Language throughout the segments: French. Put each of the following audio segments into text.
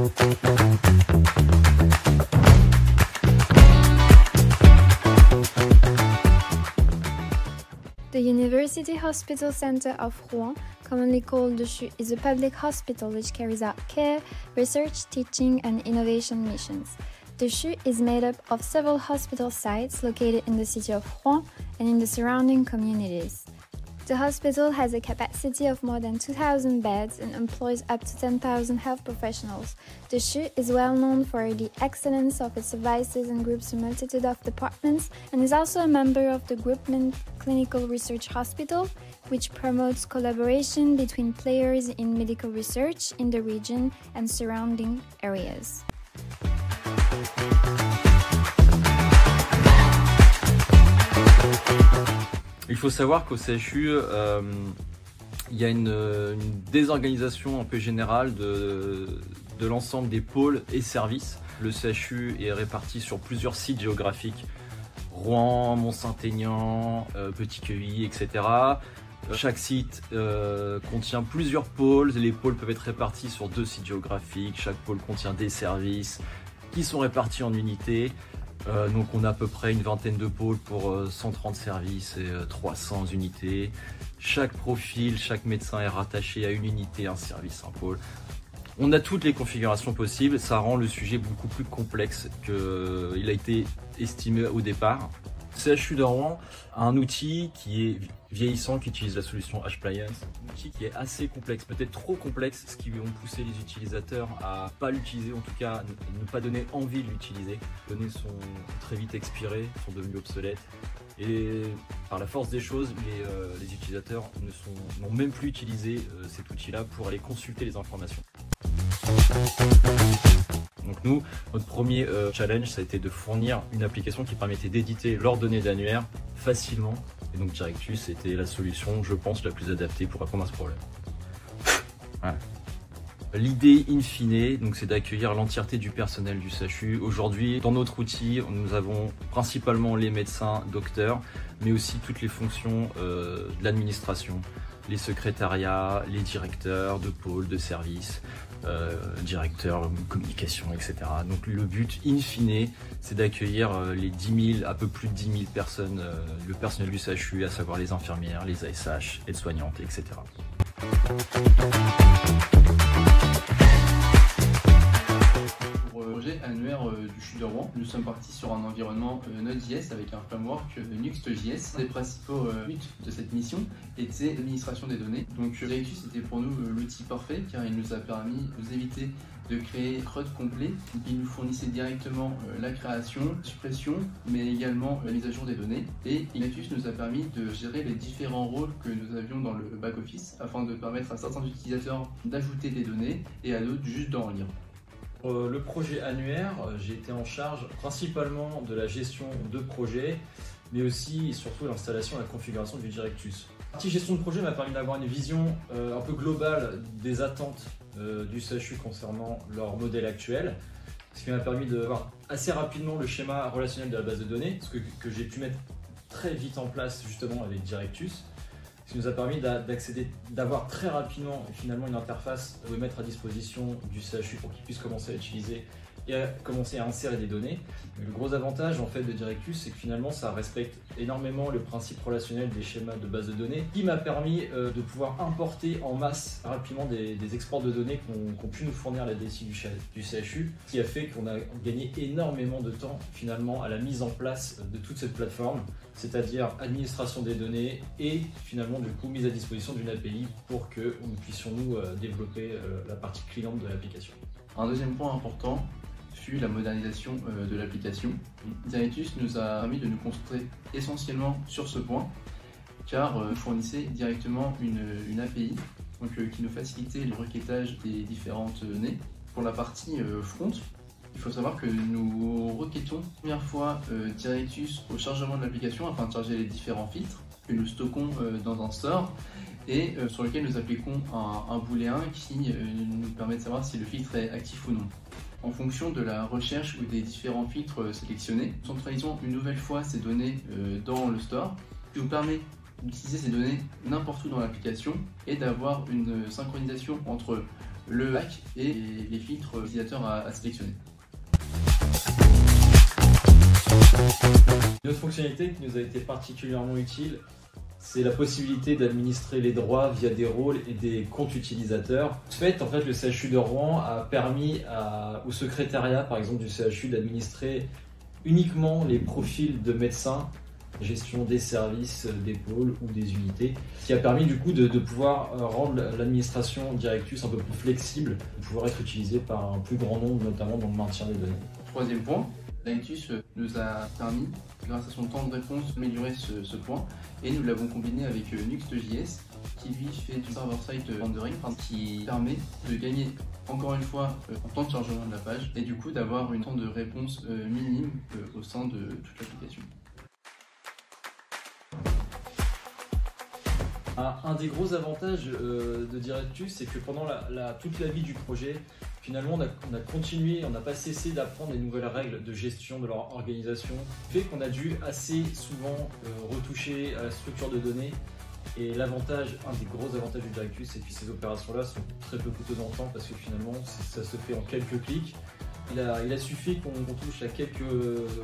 The University Hospital Center of Rouen, commonly called the CHU, is a public hospital which carries out care, research, teaching, and innovation missions. The CHU is made up of several hospital sites located in the city of Rouen and in the surrounding communities. The hospital has a capacity of more than 2,000 beds and employs up to 10,000 health professionals. The CHU is well known for the excellence of its services and groups a multitude of departments, and is also a member of the Groupement Clinical Research Hospital, which promotes collaboration between players in medical research in the region and surrounding areas. Il faut savoir qu'au CHU, il y a une désorganisation un peu générale de l'ensemble des pôles et services. Le CHU est réparti sur plusieurs sites géographiques, Rouen, Mont-Saint-Aignan, Petit-Quevilly, etc. Chaque site contient plusieurs pôles. Les pôles peuvent être répartis sur 2 sites géographiques. Chaque pôle contient des services qui sont répartis en unités. Donc on a à peu près une vingtaine de pôles pour 130 services et 300 unités. Chaque profil, chaque médecin est rattaché à une unité, un service, un pôle. On a toutes les configurations possibles, ça rend le sujet beaucoup plus complexe qu'il a été estimé au départ. CHU de Rouen a un outil qui est vieillissant, qui utilise la solution H-Pliance, un outil qui est assez complexe, peut-être trop complexe, ce qui ont poussé les utilisateurs à pas l'utiliser, en tout cas ne pas donner envie de l'utiliser. Les données sont très vite expirées, sont devenues obsolètes, et par la force des choses, les utilisateurs n'ont même plus utilisé cet outil-là pour aller consulter les informations. Donc nous, notre premier challenge, ça a été de fournir une application qui permettait d'éditer leurs données d'annuaire facilement. Et donc Directus était la solution, je pense, la plus adaptée pour répondre à ce problème. Voilà. L'idée in fine, donc, c'est d'accueillir l'entièreté du personnel du CHU. Aujourd'hui, dans notre outil, nous avons principalement les médecins, docteurs, mais aussi toutes les fonctions de l'administration, les secrétariats, les directeurs de pôles, de services, directeurs, communication, etc. Donc le but in fine, c'est d'accueillir les 10 000, un peu plus de 10 000 personnes, le personnel du CHU, à savoir les infirmières, les ASH, aides-soignantes, etc. Pour le projet annuaire du CHU de Rouen, nous sommes partis sur un environnement Node.js avec un framework Nuxt.js. Les principaux buts de cette mission étaient l'administration des données. Donc Directus était pour nous l'outil parfait car il nous a permis de nous éviter de créer CRUD complet. Il nous fournissait directement la création, suppression, mais également la mise à jour des données. Et Directus nous a permis de gérer les différents rôles que nous avions dans le back-office afin de permettre à certains utilisateurs d'ajouter des données et à d'autres juste d'en lire. Le projet annuaire, j'ai été en charge principalement de la gestion de projet, mais aussi et surtout l'installation et la configuration du Directus. La partie gestion de projet m'a permis d'avoir une vision un peu globale des attentes du CHU concernant leur modèle actuel, ce qui m'a permis de voir assez rapidement le schéma relationnel de la base de données, ce que j'ai pu mettre très vite en place justement avec Directus, ce qui nous a permis d'avoir très rapidement finalement une interface à mettre à disposition du CHU pour qu'il puisse commencer à l'utiliser et à commencer à insérer des données. Mais le gros avantage en fait de Directus, c'est que finalement ça respecte énormément le principe relationnel des schémas de base de données, qui m'a permis de pouvoir importer en masse rapidement des exports de données qu'ont pu nous fournir la DSI du CHU, qui a fait qu'on a gagné énormément de temps finalement à la mise en place de toute cette plateforme, c'est-à-dire administration des données et finalement du coup mise à disposition d'une API pour que nous puissions nous développer la partie cliente de l'application. Un deuxième point important fut la modernisation de l'application. Directus nous a permis de nous concentrer essentiellement sur ce point, car nous fournissait directement une API donc, qui nous facilitait le requêtage des différentes données. Pour la partie front, il faut savoir que nous requêtons la première fois Directus au chargement de l'application afin de charger les différents filtres que nous stockons dans un store et sur lequel nous appliquons un booléen qui nous permet de savoir si le filtre est actif ou non. En fonction de la recherche ou des différents filtres sélectionnés, nous centralisons une nouvelle fois ces données dans le store, ce qui nous permet d'utiliser ces données n'importe où dans l'application et d'avoir une synchronisation entre le hack et les filtres utilisateurs à sélectionner. Une autre fonctionnalité qui nous a été particulièrement utile, c'est la possibilité d'administrer les droits via des rôles et des comptes utilisateurs. En fait, le CHU de Rouen a permis au secrétariat, par exemple, du CHU d'administrer uniquement les profils de médecins, gestion des services, des pôles ou des unités, ce qui a permis du coup de pouvoir rendre l'administration Directus un peu plus flexible, de pouvoir être utilisée par un plus grand nombre, notamment dans le maintien des données. Troisième point, Directus nous a permis, grâce à son temps de réponse, d'améliorer ce point, et nous l'avons combiné avec Nuxt.js, qui lui fait du server-side rendering, qui permet de gagner encore une fois en temps de chargement de la page, et du coup d'avoir un temps de réponse minime au sein de toute l'application. Un des gros avantages de Directus, c'est que pendant toute la vie du projet, finalement, on a continué, on n'a pas cessé d'apprendre les nouvelles règles de gestion de leur organisation, ce qui fait qu'on a dû assez souvent retoucher à la structure de données. Et l'avantage, un des gros avantages du Directus, c'est que ces opérations-là sont très peu coûteuses en temps parce que finalement, ça se fait en quelques clics. Il a suffi qu'on touche à quelques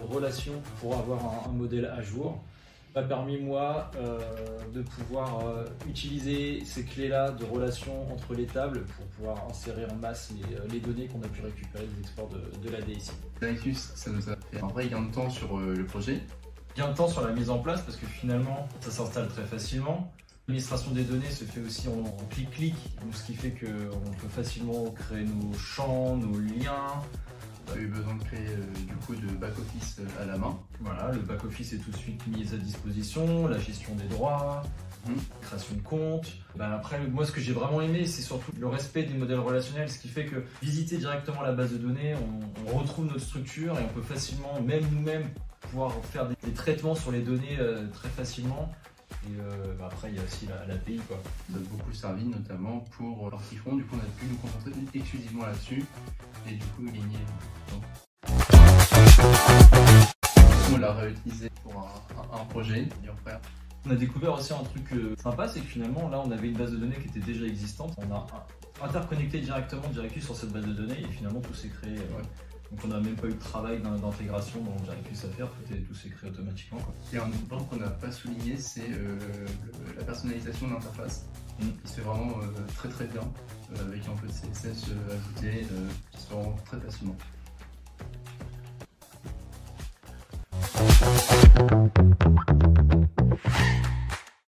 relations pour avoir un modèle à jour. Ça m'a permis, moi, de pouvoir utiliser ces clés-là de relation entre les tables pour pouvoir insérer en masse les données qu'on a pu récupérer des exports de la DSI. Directus, ça nous a fait un vrai gain de temps sur le projet. Gain de temps sur la mise en place parce que finalement, ça s'installe très facilement. L'administration des données se fait aussi en clic-clic, ce qui fait qu'on peut facilement créer nos champs, nos liens. On a eu besoin de créer du coup de back-office à la main. Voilà, le back-office est tout de suite mis à disposition, la gestion des droits, création de compte. Après, moi ce que j'ai vraiment aimé, c'est surtout le respect des modèles relationnels, ce qui fait que visiter directement la base de données, on retrouve notre structure et on peut facilement, même nous-mêmes, pouvoir faire des traitements sur les données très facilement. Et après, il y a aussi l'API, quoi. Ça a beaucoup servi, notamment pour leur front. Du coup, on a pu nous concentrer exclusivement là-dessus et du coup gagner du temps. On l'a réutilisé pour un projet. On a découvert aussi un truc sympa, c'est que finalement, là, on avait une base de données qui était déjà existante. On a interconnecté directement Directus sur cette base de données et finalement, tout s'est créé. Donc on n'a même pas eu de travail d'intégration dans Directus à faire, tout s'est créé automatiquement, quoi. Et un autre point qu'on n'a pas souligné, c'est la personnalisation de l'interface, qui se fait vraiment très très bien, avec un peu de CSS ajouté, qui se fait vraiment très facilement.